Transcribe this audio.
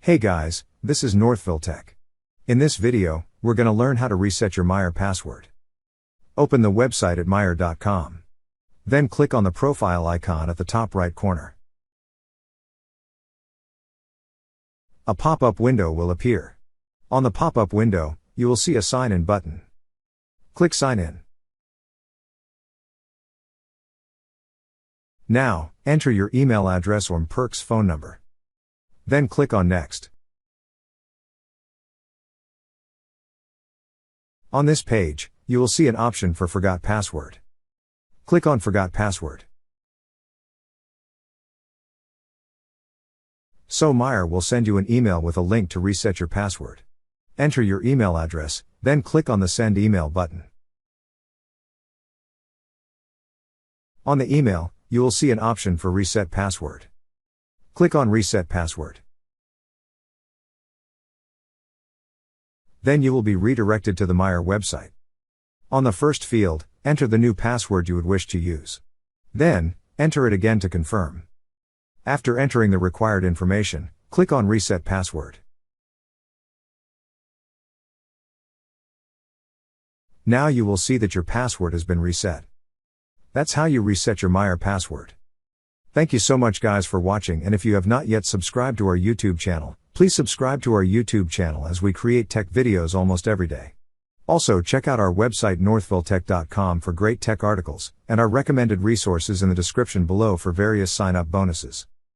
Hey guys, this is Northville Tech. In this video, we're going to learn how to reset your Meijer password. Open the website at Meijer.com. Then click on the profile icon at the top right corner. A pop-up window will appear. On the pop-up window, you will see a Sign In button. Click Sign In. Now, enter your email address or Perks phone number. Then click on Next. On this page, you will see an option for Forgot Password. Click on Forgot Password. So Meijer will send you an email with a link to reset your password. Enter your email address, then click on the Send Email button. On the email, you will see an option for Reset Password. Click on Reset Password. Then you will be redirected to the Meijer website. On the first field, enter the new password you would wish to use. Then, enter it again to confirm. After entering the required information, click on Reset Password. Now you will see that your password has been reset. That's how you reset your Meijer password. Thank you so much guys for watching, and if you have not yet subscribed to our YouTube channel, please subscribe to our YouTube channel as we create tech videos almost every day. Also check out our website northvilletech.com for great tech articles, and our recommended resources in the description below for various sign-up bonuses.